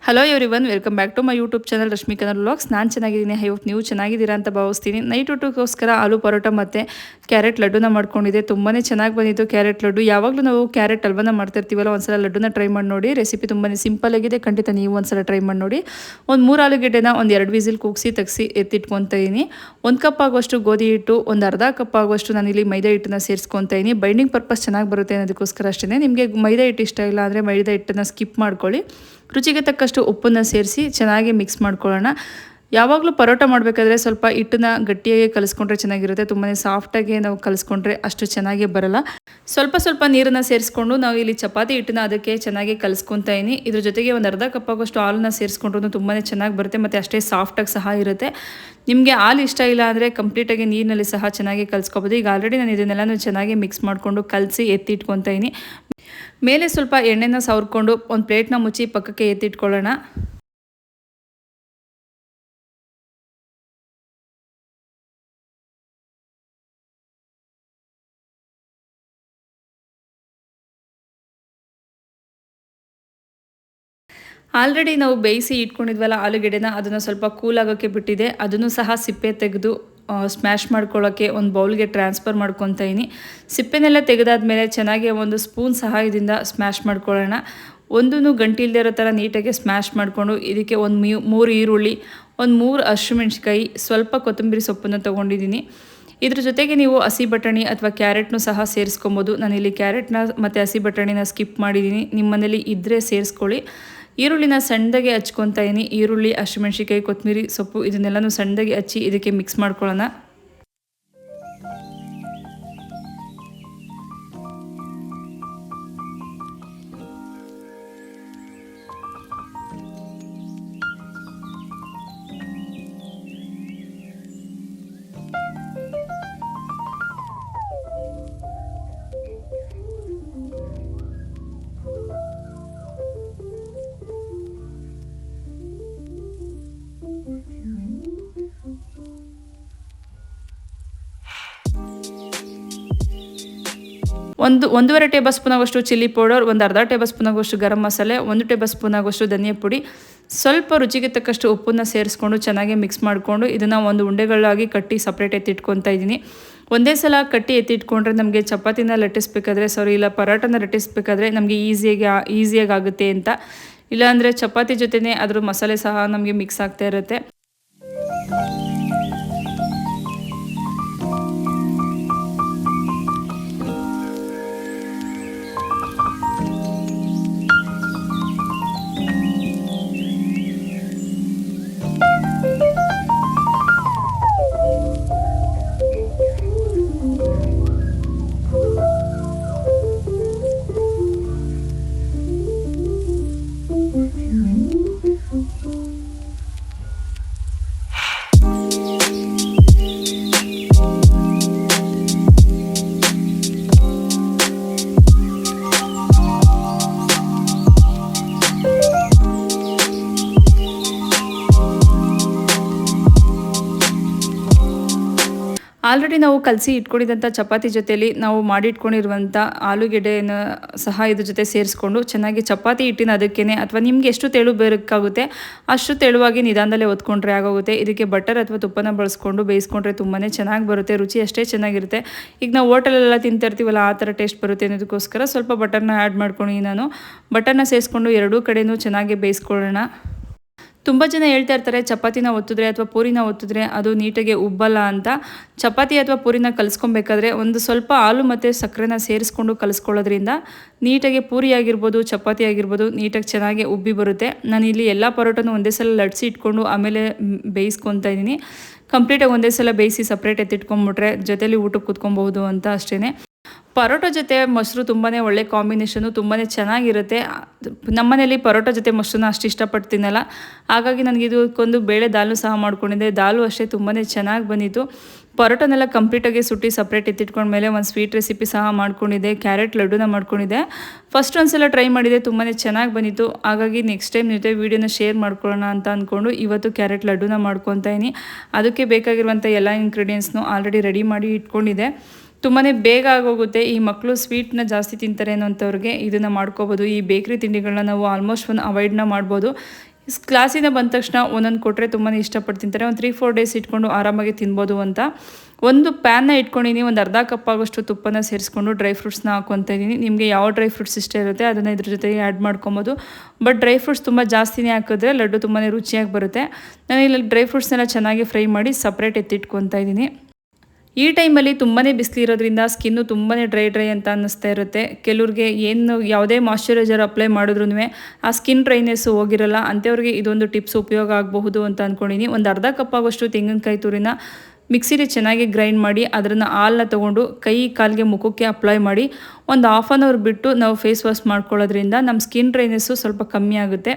Hello everyone, welcome back to my YouTube channel Rashmi Kannada vlogs. ನಾನು ಚೆನ್ನಾಗಿದ್ದೀನಿ. I hope ನೀವು ಚೆನ್ನಾಗಿದ್ದೀರಾ ಅಂತ ಭಾವಿಸ್ತೀನಿ. ನೈಟ್ ಊಟಕ್ಕೋಸ್ಕರ ಆಲೂ ಪರೋಟ ಮತ್ತು ಕ್ಯಾರೆಟ್ ಲಡ್ಡುನ ಮಾಡ್ಕೊಂಡಿದ್ದೆ. ತುಂಬಾ ಚೆನ್ನಾಗಿ ಬಂದಿತ್ತು ಕ್ಯಾರೆಟ್ ಲಡ್ಡು. ಯಾವಾಗಲೂ ನಾವು ಕ್ಯಾರೆಟ್ ಹಲ್ವನ ಮಾಡ್ತಿರ್ತೀವಲ್ಲ, ಒಂದ್ಸಲ ಲಡ್ಡುನ ಟ್ರೈ ಮಾಡಿ ನೋಡಿ. ರೆಸಿಪಿ ತುಂಬಾ ಸಿಂಪಲ್ ಆಗಿದೆ, ಖಂಡಿತ ನೀವು ಒಂದ್ಸಲ ಟ್ರೈ ಮಾಡಿ ನೋಡಿ. ಒಂದು 3 ಆಲೂಗೆಡ್ಡೆನ ಒಂದು 2 ವಿಸಿಲ್ ಕೂಗಿಸಿ ತೆಗೆಸಿ ಎತ್ತಿಟ್ಕೊತಾ ಇದ್ದೀನಿ. 1 ಕಪ್ ಆಗುವಷ್ಟು ಗೋಧಿ ಹಿಟ್ಟು, ಒಂದು ಅರ್ಧ ಕಪ್ ಆಗುವಷ್ಟು ನಾನಿಲ್ಲಿ ಮೈದಾ ಹಿಟ್ಟನ್ನ ಸೇರಿಸ್ಕೊತಾ ಇದ್ದೀನಿ. ಬೈಂಡಿಂಗ್ ಪರ್ಪಸ್ ಚೆನ್ನಾಗಿ ಬರುತ್ತೆ ಅನ್ನೋದಕ್ಕೋಸ್ಕರ ಅಷ್ಟೇ. ನಿಮಗೆ ಮೈದಾ ಹಿಟ್ಟು ಇಷ್ಟ ಇಲ್ಲ ಅಂದರೆ ಮೈದಾ ಹಿಟ್ಟನ್ನು ಸ್ಕಿಪ್ ಮಾಡ್ಕೊಳ್ಳಿ. ರುಚಿಗೆ ತಕ್ಕಷ್ಟು ಉಪ್ಪನ್ನು ಸೇರಿಸಿ ಚೆನ್ನಾಗಿ ಮಿಕ್ಸ್ ಮಾಡ್ಕೊಳ್ಳೋಣ. ಯಾವಾಗಲೂ ಪರೋಟ ಮಾಡಬೇಕಾದ್ರೆ ಸ್ವಲ್ಪ ಹಿಟ್ಟನ್ನ ಗಟ್ಟಿಯಾಗಿ ಕಲಿಸ್ಕೊಂಡ್ರೆ ಚೆನ್ನಾಗಿರುತ್ತೆ. ತುಂಬಾ ಸಾಫ್ಟಾಗಿ ನಾವು ಕಲಿಸ್ಕೊಂಡ್ರೆ ಅಷ್ಟು ಚೆನ್ನಾಗಿ ಬರಲ್ಲ. ಸ್ವಲ್ಪ ನೀರನ್ನು ಸೇರಿಸ್ಕೊಂಡು ನಾವು ಇಲ್ಲಿ ಚಪಾತಿ ಹಿಟ್ಟನ್ನ ಅದಕ್ಕೆ ಚೆನ್ನಾಗಿ ಕಲಿಸ್ಕೊತಾ ಇದ್ದೀನಿ. ಇದ್ರ ಜೊತೆಗೆ ಒಂದು ಅರ್ಧ ಕಪ್ ಆಗೋಷ್ಟು ಹಾಲನ್ನ ಸೇರಿಸ್ಕೊಂಡ್ರು ತುಂಬಾ ಚೆನ್ನಾಗಿ ಬರುತ್ತೆ ಮತ್ತು ಅಷ್ಟೇ ಸಾಫ್ಟಾಗಿ ಸಹ ಇರುತ್ತೆ. ನಿಮಗೆ ಹಾಲು ಇಷ್ಟ ಇಲ್ಲ ಅಂದರೆ ಕಂಪ್ಲೀಟಾಗಿ ನೀರಿನಲ್ಲಿ ಸಹ ಚೆನ್ನಾಗಿ ಕಲಿಸ್ಕೊಬೋದು. ಈಗ ಆಲ್ರೆಡಿ ನಾನು ಇದನ್ನೆಲ್ಲನೂ ಚೆನ್ನಾಗಿ ಮಿಕ್ಸ್ ಮಾಡಿಕೊಂಡು ಕಲಸಿ ಎತ್ತಿಟ್ಕೊತಾ ಇದ್ದೀನಿ. ಮೇಲೆ ಸ್ವಲ್ಪ ಎಣ್ಣೆನ ಸವರ್ಕೊಂಡು ಒಂದು ಪ್ಲೇಟ್ನ ಮುಚ್ಚಿ ಪಕ್ಕಕ್ಕೆ ಎತ್ತಿಟ್ಕೊಳ್ಳೋಣ. ಆಲ್ರೆಡಿ ನಾವು ಬೇಯಿಸಿ ಇಟ್ಕೊಂಡಿದ್ವಲ್ಲ ಆಲೂಗೆಡ್ಡೆನ, ಅದನ್ನು ಸ್ವಲ್ಪ ಕೂಲ್ ಆಗೋಕ್ಕೆ ಬಿಟ್ಟಿದೆ. ಅದನ್ನು ಸಹ ಸಿಪ್ಪೆ ತೆಗೆದು ಸ್ಮ್ಯಾಶ್ ಮಾಡ್ಕೊಳ್ಳೋಕ್ಕೆ ಒಂದು ಬೌಲ್ಗೆ ಟ್ರಾನ್ಸ್ಫರ್ ಮಾಡ್ಕೊತಾ ಇದ್ದೀನಿ. ಸಿಪ್ಪೆನೆಲ್ಲ ತೆಗೆದಾದ್ಮೇಲೆ ಚೆನ್ನಾಗಿ ಒಂದು ಸ್ಪೂನ್ ಸಹಾಯದಿಂದ ಸ್ಮ್ಯಾಶ್ ಮಾಡ್ಕೊಳ್ಳೋಣ. ಒಂದೂ ಗಂಟಿಲ್ದೇ ಇರೋ ಥರ ನೀಟಾಗಿ ಸ್ಮ್ಯಾಶ್ ಮಾಡಿಕೊಂಡು ಇದಕ್ಕೆ ಒಂದು 3 ಈರುಳ್ಳಿ, ಒಂದು 3 ಹಸಿಮೆಣ್ಸಿಕಾಯಿ, ಸ್ವಲ್ಪ ಕೊತ್ತಂಬರಿ ಸೊಪ್ಪನ್ನು ತೊಗೊಂಡಿದ್ದೀನಿ. ಇದ್ರ ಜೊತೆಗೆ ನೀವು ಹಸಿ ಬಟಾಣಿ ಅಥವಾ ಕ್ಯಾರೆಟ್ನೂ ಸಹ ಸೇರಿಸ್ಕೊಬೋದು. ನಾನಿಲ್ಲಿ ಕ್ಯಾರೆಟ್ನ ಮತ್ತು ಹಸಿ ಬಟಾಣಿನ ಸ್ಕಿಪ್ ಮಾಡಿದ್ದೀನಿ. ನಿಮ್ಮ ಮನೇಲಿ ಇದ್ದರೆ ಸೇರಿಸ್ಕೊಳ್ಳಿ. ಈರುಳ್ಳಿನ ಸಣ್ಣದಾಗೆ ಹಚ್ಕೊತಾ ಇದ್ದೀನಿ. ಈರುಳ್ಳಿ, ಹಸಿಮೆಣ್ಸಿಕಾಯಿ, ಕೊತ್ತಂಬರಿ ಸೊಪ್ಪು ಇದನ್ನೆಲ್ಲನೂ ಸಣ್ಣದಾಗಿ ಹಚ್ಚಿ ಇದಕ್ಕೆ ಮಿಕ್ಸ್ ಮಾಡ್ಕೊಳ್ಳೋಣ. ಒಂದೂವರೆ ಟೇಬಲ್ ಸ್ಪೂನ್ ಆಗೋಷ್ಟು ಚಿಲ್ಲಿ ಪೌಡರ್, ಒಂದು ಅರ್ಧ ಟೇಬಲ್ ಸ್ಪೂನ್ ಆಗೋಷ್ಟು ಗರಂ ಮಸಾಲೆ, 1 ಟೇಬಲ್ ಸ್ಪೂನ್ ಆಗೋಷ್ಟು ಧನಿಯಾ ಪುಡಿ, ಸ್ವಲ್ಪ ರುಚಿಗೆ ತಕ್ಕಷ್ಟು ಉಪ್ಪನ್ನು ಸೇರಿಸ್ಕೊಂಡು ಚೆನ್ನಾಗಿ ಮಿಕ್ಸ್ ಮಾಡಿಕೊಂಡು ಇದನ್ನು ಒಂದು ಉಂಡೆಗಳಾಗಿ ಕಟ್ಟಿ ಸಪ್ರೇಟ್ ಎತ್ತಿಟ್ಕೊತಾ ಇದ್ದೀನಿ. ಒಂದೇ ಸಲ ಕಟ್ಟಿ ಎತ್ತಿಟ್ಕೊಂಡ್ರೆ ನಮಗೆ ಚಪಾತಿನ ಲಟ್ಟಿಸ್ಬೇಕಾದ್ರೆ ಇಲ್ಲ ಪರೋಟನ ಲಟ್ಟಿಸ್ಬೇಕಾದ್ರೆ ನಮಗೆ ಈಸಿಯಾಗಿ ಆಗುತ್ತೆ ಅಂತ. ಇಲ್ಲಾಂದರೆ ಚಪಾತಿ ಜೊತೆನೇ ಅದ್ರ ಮಸಾಲೆ ಸಹ ನಮಗೆ ಮಿಕ್ಸ್ ಆಗ್ತಾ ಇರುತ್ತೆ. ಆಲ್ರೆಡಿ ನಾವು ಕಲಸಿ ಇಟ್ಕೊಂಡಿದ್ದಂಥ ಚಪಾತಿ ಜೊತೆಯಲ್ಲಿ ನಾವು ಮಾಡಿಟ್ಕೊಂಡಿರುವಂಥ ಆಲೂಗೆಡ್ಡೆಯನ್ನು ಸಹ ಇದ್ರ ಜೊತೆ ಸೇರಿಸ್ಕೊಂಡು ಚೆನ್ನಾಗಿ ಚಪಾತಿ ಹಿಟ್ಟಿನ ಅದಕ್ಕೇನೆ ಅಥವಾ ನಿಮ್ಗೆ ಎಷ್ಟು ತೆಳು ಬೇಕಾಗುತ್ತೆ ಅಷ್ಟು ತೆಳುವಾಗಿ ನಿಧಾನದಲ್ಲೇ ಒತ್ಕೊಂಡ್ರೆ ಆಗೋಗುತ್ತೆ. ಇದಕ್ಕೆ ಬಟರ್ ಅಥವಾ ತುಪ್ಪನ ಬಳಸ್ಕೊಂಡು ಬೇಯಿಸ್ಕೊಂಡ್ರೆ ತುಂಬಾ ಚೆನ್ನಾಗಿ ಬರುತ್ತೆ. ರುಚಿ ಅಷ್ಟೇ ಚೆನ್ನಾಗಿರುತ್ತೆ. ಈಗ ನಾವು ಹೋಟೆಲೆಲ್ಲ ತಿಂತಿರ್ತೀವಲ್ಲ ಆ ಥರ ಟೇಸ್ಟ್ ಬರುತ್ತೆ ಅನ್ನೋದಕ್ಕೋಸ್ಕರ ಸ್ವಲ್ಪ ಬಟರ್ನ ಆ್ಯಡ್ ಮಾಡ್ಕೊಂಡು ನಾನು ಬಟರ್ನ ಸೇರಿಸ್ಕೊಂಡು ಎರಡೂ ಕಡೆಯೂ ಚೆನ್ನಾಗಿ ಬೇಯಿಸ್ಕೊಳ್ಳೋಣ. ತುಂಬ ಜನ ಹೇಳ್ತಾ ಇರ್ತಾರೆ ಚಪಾತಿನ ಒತ್ತಿದ್ರೆ ಅಥವಾ ಪೂರಿನ ಒತ್ತಿದ್ರೆ ಅದು ನೀಟಾಗಿ ಉಬ್ಬಲ್ಲ ಅಂತ. ಚಪಾತಿ ಅಥವಾ ಪೂರಿನ ಕಲಿಸ್ಕೊಬೇಕಾದ್ರೆ ಒಂದು ಸ್ವಲ್ಪ ಹಾಲು ಮತ್ತು ಸಕ್ಕರೆನ ಸೇರಿಸ್ಕೊಂಡು ಕಲಿಸ್ಕೊಳ್ಳೋದ್ರಿಂದ ನೀಟಾಗಿ ಪೂರಿ ಆಗಿರ್ಬೋದು, ಚಪಾತಿ ಆಗಿರ್ಬೋದು ನೀಟಾಗಿ ಚೆನ್ನಾಗಿ ಉಬ್ಬಿ ಬರುತ್ತೆ. ನಾನಿಲ್ಲಿ ಎಲ್ಲ ಪರೋಟನೂ ಒಂದೇ ಸಲ ಲಟ್ಸಿ ಇಟ್ಕೊಂಡು ಆಮೇಲೆ ಬೇಯಿಸ್ಕೊತಾ ಇದ್ದೀನಿ. ಕಂಪ್ಲೀಟಾಗಿ ಒಂದೇ ಸಲ ಬೇಯಿಸಿ ಸಪ್ರೇಟ್ ಎತ್ತಿಟ್ಕೊಂಡ್ಬಿಟ್ರೆ ಜೊತೆಲಿ ಊಟಕ್ಕೆ ಕೂತ್ಕೊಬಹುದು ಅಂತ ಅಷ್ಟೇ. ಪರೋಟ ಜೊತೆ ಮೊಸರು ತುಂಬಾ ಒಳ್ಳೆ ಕಾಂಬಿನೇಷನು, ತುಂಬಾ ಚೆನ್ನಾಗಿರುತ್ತೆ. ನಮ್ಮನೇಲಿ ಪರೋಟ ಜೊತೆ ಮೊಸರನ್ನ ಅಷ್ಟು ಇಷ್ಟಪಟ್ಟು ತಿನ್ನಲ್ಲ. ಹಾಗಾಗಿ ನನಗೆ ಇದಕ್ಕೊಂದು ಬೇಳೆ ದಾಲು ಸಹ ಮಾಡ್ಕೊಂಡಿದ್ದೆ. ದಾಲು ಅಷ್ಟೇ ತುಂಬಾ ಚೆನ್ನಾಗಿ ಬಂದಿತ್ತು. ಪರೋಟನೆಲ್ಲ ಕಂಪ್ಲೀಟಾಗಿ ಸುಟ್ಟು ಸಪ್ರೇಟ್ ಎತ್ತಿಟ್ಕೊಂಡ್ಮೇಲೆ ಒಂದು ಸ್ವೀಟ್ ರೆಸಿಪಿ ಸಹ ಮಾಡ್ಕೊಂಡಿದ್ದೆ. ಕ್ಯಾರೆಟ್ ಲಡ್ಡುನ ಮಾಡ್ಕೊಂಡಿದ್ದೆ. ಫಸ್ಟ್ ಒಂದು ಸಲ ಟ್ರೈ ಮಾಡಿದೆ, ತುಂಬಾ ಚೆನ್ನಾಗಿ ಬಂದಿತ್ತು. ಹಾಗಾಗಿ ನೆಕ್ಸ್ಟ್ ಟೈಮ್ ಜೊತೆ ವೀಡಿಯೋನ ಶೇರ್ ಮಾಡ್ಕೊಳ್ಳೋಣ ಅಂತ ಅಂದ್ಕೊಂಡು ಇವತ್ತು ಕ್ಯಾರೆಟ್ ಲಡ್ಡುನ ಮಾಡ್ಕೊತಾ ಇದ್ದೀನಿ. ಅದಕ್ಕೆ ಬೇಕಾಗಿರುವಂಥ ಎಲ್ಲ ಇಂಗ್ರೀಡಿಯೆಂಟ್ಸ್ನು ಆಲ್ರೆಡಿ ರೆಡಿ ಮಾಡಿ ಇಟ್ಕೊಂಡಿದ್ದೆ. ತುಂಬಾ ಬೇಗ ಆಗೋಗುತ್ತೆ. ಈ ಮಕ್ಕಳು ಸ್ವೀಟ್ನ ಜಾಸ್ತಿ ತಿಂತಾರೆ ಅನ್ನೋಂಥವ್ರಿಗೆ ಇದನ್ನು ಮಾಡ್ಕೋಬೋದು. ಈ ಬೇಕ್ರಿ ತಿಂಡಿಗಳನ್ನ ನಾವು ಆಲ್ಮೋಸ್ಟ್ ಅವಾಯ್ಡ್ನ ಮಾಡ್ಬೋದು. ಕ್ಲಾಸಿಂದ ಬಂದ ತಕ್ಷಣ ಒಂದೊಂದು ಕೊಟ್ಟರೆ ತುಂಬಾ ಇಷ್ಟಪಟ್ಟು ತಿಂತಾರೆ. ಒಂದು 3-4 ಡೇಸ್ ಇಟ್ಕೊಂಡು ಆರಾಮಾಗಿ ತಿನ್ಬೋದು ಅಂತ ಒಂದು ಪ್ಯಾನ್ನ ಇಟ್ಕೊಂಡಿನಿ. ಒಂದು ಅರ್ಧ ಕಪ್ ಆಗೋಷ್ಟು ತುಪ್ಪನ ಸೇರಿಸ್ಕೊಂಡು ಡ್ರೈ ಫ್ರೂಟ್ಸ್ನ ಹಾಕ್ಕೊತಾ ಇದ್ದೀನಿ. ನಿಮಗೆ ಯಾವ ಡ್ರೈ ಫ್ರೂಟ್ಸ್ ಇಷ್ಟ ಇರುತ್ತೆ ಅದನ್ನು ಇದ್ರ ಜೊತೆಗೆ ಆ್ಯಡ್ ಮಾಡ್ಕೊಬೋದು. ಬಟ್ ಡ್ರೈ ಫ್ರೂಟ್ಸ್ ತುಂಬ ಜಾಸ್ತಿನೇ ಹಾಕಿದ್ರೆ ಲಡ್ಡು ತುಂಬಾ ರುಚಿಯಾಗಿ ಬರುತ್ತೆ. ನಾನು ಇಲ್ಲಿ ಡ್ರೈ ಫ್ರೂಟ್ಸ್ನೆಲ್ಲ ಚೆನ್ನಾಗಿ ಫ್ರೈ ಮಾಡಿ ಸಪ್ರೇಟ್ ಎತ್ತಿಟ್ಕೊತಾ ಇದ್ದೀನಿ. ಈ ಟೈಮಲ್ಲಿ ತುಂಬಾ ಬಿಸಿಲಿರೋದ್ರಿಂದ ಸ್ಕಿನ್ನು ತುಂಬಾ ಡ್ರೈ ಅಂತ ಅನ್ನಿಸ್ತಾ ಇರುತ್ತೆ. ಕೆಲವ್ರಿಗೆ ಏನು ಯಾವುದೇ ಮಾಯ್ಶ್ಚರೈಸರ್ ಅಪ್ಲೈ ಮಾಡಿದ್ರೂ ಆ ಸ್ಕಿನ್ ಡ್ರೈನೆಸ್ಸು ಹೋಗಿರಲ್ಲ. ಅಂಥವ್ರಿಗೆ ಇದೊಂದು ಟಿಪ್ಸ್ ಉಪಯೋಗ ಆಗಬಹುದು ಅಂತ ಅಂದ್ಕೊಂಡಿನಿ. ಒಂದು ಅರ್ಧ ಕಪ್ ಆಗೋಷ್ಟು ತೆಂಗಿನಕಾಯಿ ತುರಿನ ಮಿಕ್ಸಿಲಿ ಚೆನ್ನಾಗಿ ಗ್ರೈಂಡ್ ಮಾಡಿ ಅದನ್ನು ಹಾಲನ್ನ ತೊಗೊಂಡು ಕೈ ಕಾಲಿಗೆ ಮುಖಕ್ಕೆ ಅಪ್ಲೈ ಮಾಡಿ ಒಂದು ಹಾಫ್ ಆನ್ ಅವರ್ ಬಿಟ್ಟು ನಾವು ಫೇಸ್ ವಾಶ್ ಮಾಡ್ಕೊಳ್ಳೋದ್ರಿಂದ ನಮ್ಮ ಸ್ಕಿನ್ ಡ್ರೈನೆಸ್ಸು ಸ್ವಲ್ಪ ಕಮ್ಮಿ ಆಗುತ್ತೆ.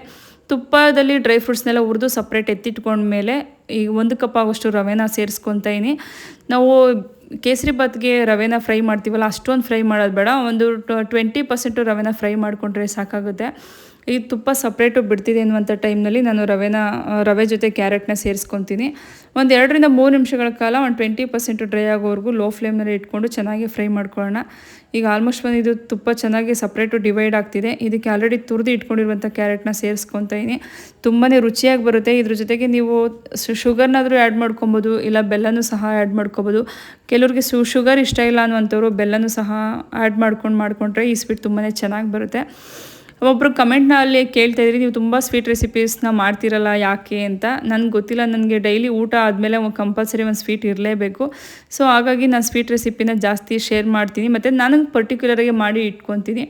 ತುಪ್ಪದಲ್ಲಿ ಡ್ರೈ ಫ್ರೂಟ್ಸ್ನೆಲ್ಲ ಹುರಿದು ಸಪ್ರೇಟ್ ಎತ್ತಿಟ್ಕೊಂಡ್ಮೇಲೆ ಈಗ 1 ಕಪ್ ಆಗೋಷ್ಟು ರವೆನ ಸೇರಿಸ್ಕೊತಾ ಇದ್ದೀನಿ. ನಾವು ಕೇಸರಿ ಬಾತ್ಗೆ ರವೆನ ಫ್ರೈ ಮಾಡ್ತೀವಲ್ಲ ಅಷ್ಟೊಂದು ಫ್ರೈ ಮಾಡೋದು ಬೇಡ. ಒಂದು 20% ರವೆನ ಫ್ರೈ ಮಾಡಿಕೊಂಡ್ರೆ ಸಾಕಾಗುತ್ತೆ. ಈ ತುಪ್ಪ ಸಪ್ರೇಟು ಬಿಡ್ತಿದೆ ಅನ್ನುವಂಥ ಟೈಮ್ನಲ್ಲಿ ನಾನು ರವೆ ಜೊತೆ ಕ್ಯಾರೆಟ್ನ ಸೇರಿಸ್ಕೊತೀನಿ. ಒಂದು 2-3 ನಿಮಿಷಗಳ ಕಾಲ ಒಂದು 20% ಡ್ರೈ ಆಗೋವರೆಗೂ ಲೋ ಫ್ಲೇಮ್ನಲ್ಲಿ ಇಟ್ಕೊಂಡು ಚೆನ್ನಾಗಿ ಫ್ರೈ ಮಾಡ್ಕೊಳ್ಳೋಣ. ಈಗ ಆಲ್ಮೋಸ್ಟ್ ಇದು ತುಪ್ಪ ಚೆನ್ನಾಗಿ ಸಪ್ರೇಟು ಡಿವೈಡ್ ಆಗ್ತಿದೆ. ಇದಕ್ಕೆ ಆಲ್ರೆಡಿ ತುರಿದು ಇಟ್ಕೊಂಡಿರುವಂಥ ಕ್ಯಾರೆಟ್ನ ಸೇರಿಸ್ಕೊತಾ ಇದ್ದೀನಿ. ತುಂಬಾ ರುಚಿಯಾಗಿ ಬರುತ್ತೆ. ಇದ್ರ ಜೊತೆಗೆ ನೀವು ಶುಗರ್ನಾದರೂ ಆ್ಯಡ್ ಮಾಡ್ಕೊಬೋದು, ಇಲ್ಲ ಬೆಲ್ಲನೂ ಸಹ ಆ್ಯಡ್ ಮಾಡ್ಕೊಬೋದು. ಕೆಲವ್ರಿಗೆ ಶುಗರ್ ಇಷ್ಟ ಇಲ್ಲ ಅನ್ನುವಂಥವ್ರು ಬೆಲ್ಲನೂ ಸಹ ಆ್ಯಡ್ ಮಾಡ್ಕೊಂಡ್ರೆ ಈ ಸ್ವೀಟ್ ತುಂಬಾ ಚೆನ್ನಾಗಿ ಬರುತ್ತೆ. ಒಬ್ಬರು ಕಮೆಂಟ್ನಲ್ಲಿ ಕೇಳ್ತಾಯಿದ್ರಿ, ನೀವು ತುಂಬ ಸ್ವೀಟ್ ರೆಸಿಪೀಸ್ನ ಮಾಡ್ತಿರಲ್ಲ ಯಾಕೆ ಅಂತ. ನನಗೆ ಗೊತ್ತಿಲ್ಲ, ನನಗೆ ಡೈಲಿ ಊಟ ಆದಮೇಲೆ ಕಂಪಲ್ಸರಿ ಒಂದು ಸ್ವೀಟ್ ಇರಲೇಬೇಕು. ಸೊ ಹಾಗಾಗಿ ನಾನು ಸ್ವೀಟ್ ರೆಸಿಪಿನ ಜಾಸ್ತಿ ಶೇರ್ ಮಾಡ್ತೀನಿ ಮತ್ತು ನನಗೆ ಪರ್ಟಿಕ್ಯುಲರಾಗಿ ಮಾಡಿ ಇಟ್ಕೊತೀನಿ.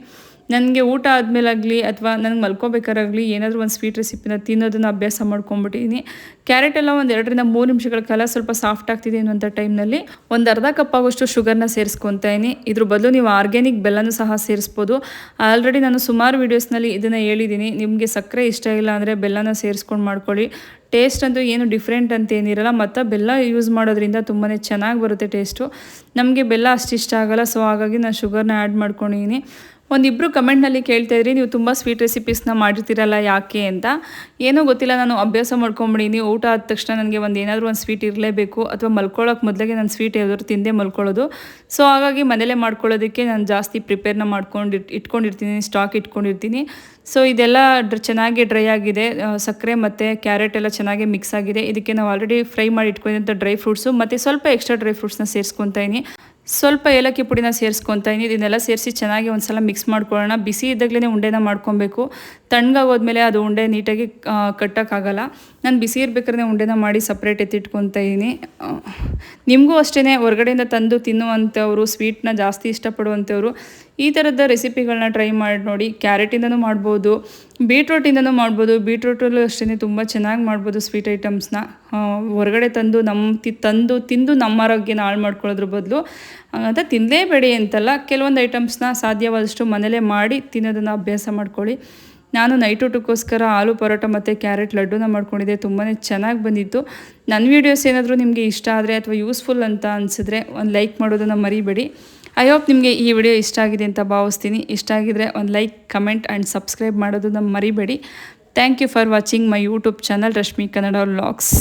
ನನಗೆ ಊಟ ಆದಮೇಲಾಗಲಿ ಅಥವಾ ನನಗೆ ಮಲ್ಕೋಬೇಕಾರಾಗಲಿ ಏನಾದರೂ ಒಂದು ಸ್ವೀಟ್ ರೆಸಿಪಿನ ತಿನ್ನೋದನ್ನು ಅಭ್ಯಾಸ ಮಾಡ್ಕೊಂಬಿಟ್ಟಿದ್ದೀನಿ. ಕ್ಯಾರೆಟೆಲ್ಲ ಒಂದು 2-3 ನಿಮಿಷಗಳ ಕಾಲ ಸ್ವಲ್ಪ ಸಾಫ್ಟ್ ಆಗ್ತಿದೆ ಅನ್ನುವಂಥ ಟೈಮ್ನಲ್ಲಿ ಒಂದು ಅರ್ಧ ಕಪ್ ಆಗೋಷ್ಟು ಶುಗರ್ನ ಸೇರಿಸ್ಕೊತಾ ಇದ್ದೀನಿ. ಇದ್ರ ಬದಲು ನೀವು ಆರ್ಗ್ಯಾನಿಕ್ ಬೆಲ್ಲನೂ ಸಹ ಸೇರಿಸ್ಬೋದು. ಆಲ್ರೆಡಿ ನಾನು ಸುಮಾರು ವೀಡಿಯೋಸ್ನಲ್ಲಿ ಇದನ್ನು ಹೇಳಿದ್ದೀನಿ. ನಿಮಗೆ ಸಕ್ಕರೆ ಇಷ್ಟ ಇಲ್ಲ ಅಂದರೆ ಬೆಲ್ಲನ ಸೇರಿಸ್ಕೊಂಡು ಮಾಡ್ಕೊಳ್ಳಿ. ಟೇಸ್ಟ್ ಅಂತೂ ಏನು ಡಿಫ್ರೆಂಟ್ ಅಂತ ಏನಿರಲ್ಲ. ಮತ್ತು ಬೆಲ್ಲ ಯೂಸ್ ಮಾಡೋದ್ರಿಂದ ತುಂಬಾ ಚೆನ್ನಾಗಿ ಬರುತ್ತೆ ಟೇಸ್ಟು. ನಮಗೆ ಬೆಲ್ಲ ಅಷ್ಟು ಇಷ್ಟ ಆಗಲ್ಲ. ಸೊ ಹಾಗಾಗಿ ನಾನು ಶುಗರ್ನ ಆ್ಯಡ್ ಮಾಡ್ಕೊಂಡಿದ್ದೀನಿ. ಒಂದಿಬ್ಬರು ಕಮೆಂಟ್ನಲ್ಲಿ ಕೇಳ್ತಾಯಿದ್ರಿ, ನೀವು ತುಂಬ ಸ್ವೀಟ್ ರೆಸಿಪೀಸ್ನ ಮಾಡಿರ್ತೀರಲ್ಲ ಯಾಕೆ ಅಂತ. ಏನೋ ಗೊತ್ತಿಲ್ಲ, ನಾನು ಅಭ್ಯಾಸ ಮಾಡ್ಕೊಂಬಿಡೀನಿ. ಊಟ ಆದ ತಕ್ಷಣ ನನಗೆ ಏನಾದರೂ ಒಂದು ಸ್ವೀಟ್ ಇರಲೇಬೇಕು, ಅಥವಾ ಮಲ್ಕೊಳ್ಳೋಕೆ ಮೊದಲಿಗೆ ನಾನು ಸ್ವೀಟ್ ಯಾವ್ದಾದ್ರು ತಿಂದೇ ಮಲ್ಕೊಳ್ಳೋದು. ಸೊ ಹಾಗಾಗಿ ಮನೇಲೇ ಮಾಡ್ಕೊಳ್ಳೋದಕ್ಕೆ ನಾನು ಜಾಸ್ತಿ ಪ್ರಿಪೇರ್ನ ಇಟ್ಕೊಂಡಿರ್ತೀನಿ, ಸ್ಟಾಕ್ ಇಟ್ಕೊಂಡಿರ್ತೀನಿ. ಸೊ ಇದೆಲ್ಲ ಚೆನ್ನಾಗಿ ಡ್ರೈ ಆಗಿದೆ. ಸಕ್ಕರೆ ಮತ್ತು ಕ್ಯಾರೆಟ್ ಎಲ್ಲ ಚೆನ್ನಾಗಿ ಮಿಕ್ಸ್ ಆಗಿದೆ. ಇದಕ್ಕೆ ನಾವು ಆಲ್ರೆಡಿ ಫ್ರೈ ಮಾಡಿ ಇಟ್ಕೊಂಡಿದ್ದಂಥ ಡ್ರೈ ಫ್ರೂಟ್ಸು ಮತ್ತು ಸ್ವಲ್ಪ ಎಕ್ಸ್ಟ್ರಾ ಡ್ರೈ ಫ್ರೂಟ್ಸ್ನ ಸೇರಿಸ್ಕೊತಾ ಇದ್ದೀನಿ. ಸ್ವಲ್ಪ ಏಲಕ್ಕಿ ಪುಡಿನ ಸೇರಿಸ್ಕೊತಾ ಇದ್ದೀನಿ. ಇದನ್ನೆಲ್ಲ ಸೇರಿಸಿ ಚೆನ್ನಾಗಿ ಒಂದು ಸಲ ಮಿಕ್ಸ್ ಮಾಡ್ಕೊಳ್ಳೋಣ. ಬಿಸಿ ಇದ್ದಾಗಲೇ ಉಂಡೆನ ಮಾಡ್ಕೊಬೇಕು. ತಣ್ಣಗಾಗೋದ್ಮೇಲೆ ಅದು ಉಂಡೆ ನೀಟಾಗಿ ಕಟ್ಟೋಕ್ಕಾಗಲ್ಲ. ನಾನು ಬಿಸಿ ಇರ್ಬೇಕಾದ್ರೆ ಉಂಡೆನ ಮಾಡಿ ಸಪ್ರೇಟ್ ಎತ್ತಿಟ್ಕೊತಾ ಇದ್ದೀನಿ. ನಿಮಗೂ ಅಷ್ಟೇ ಹೊರಗಡೆಯಿಂದ ತಂದು ತಿನ್ನುವಂಥವ್ರು, ಸ್ವೀಟ್ನ ಜಾಸ್ತಿ ಇಷ್ಟಪಡುವಂಥವ್ರು ಈ ಥರದ ರೆಸಿಪಿಗಳನ್ನ ಟ್ರೈ ಮಾಡಿ ನೋಡಿ. ಕ್ಯಾರೆಟಿಂದನೂ ಮಾಡ್ಬೋದು, ಬೀಟ್ರೂಟಿಂದನೂ ಮಾಡ್ಬೋದು. ಬೀಟ್ರೂಟಲ್ಲೂ ಅಷ್ಟೇ ತುಂಬ ಚೆನ್ನಾಗಿ ಮಾಡ್ಬೋದು ಸ್ವೀಟ್ ಐಟಮ್ಸ್ನ. ಹೊರಗಡೆ ತಿಂದು ನಮ್ಮ ಆರೋಗ್ಯನ ಹಾಳು ಮಾಡ್ಕೊಳ್ಳೋದ್ರ ಬದಲು ಅಂತ ತಿನ್ನಲೇಬೇಡಿ ಅಂತಲ್ಲ, ಕೆಲವೊಂದು ಐಟಮ್ಸ್ನ ಸಾಧ್ಯವಾದಷ್ಟು ಮನೇಲೇ ಮಾಡಿ ತಿನ್ನೋದನ್ನು ಅಭ್ಯಾಸ ಮಾಡ್ಕೊಳ್ಳಿ. ನಾನು ನೈಟ್ ಊಟಕ್ಕೋಸ್ಕರ ಆಲೂ ಪರೋಟ ಮತ್ತು ಕ್ಯಾರೆಟ್ ಲಡ್ಡುನ ಮಾಡ್ಕೊಂಡಿದ್ದೆ. ತುಂಬಾ ಚೆನ್ನಾಗಿ ಬಂದಿತ್ತು. ನನ್ನ ವೀಡಿಯೋಸ್ ಏನಾದರೂ ನಿಮಗೆ ಇಷ್ಟ ಆದರೆ ಅಥವಾ ಯೂಸ್ಫುಲ್ ಅಂತ ಅನಿಸಿದ್ರೆ ಒಂದು ಲೈಕ್ ಮಾಡೋದನ್ನು ಮರಿಬೇಡಿ. ಐ ಹೋಪ್ ನಿಮಗೆ ಈ ವಿಡಿಯೋ ಇಷ್ಟ ಆಗಿದೆ ಅಂತ ಭಾವಿಸ್ತೀನಿ. ಇಷ್ಟ ಆಗಿದರೆ ಒಂದು ಲೈಕ್, ಕಮೆಂಟ್ ಆ್ಯಂಡ್ ಸಬ್ಸ್ಕ್ರೈಬ್ ಮಾಡೋದನ್ನು ಮರಿಬೇಡಿ. Thank you for watching my YouTube channel Rashmi Kannada vlogs.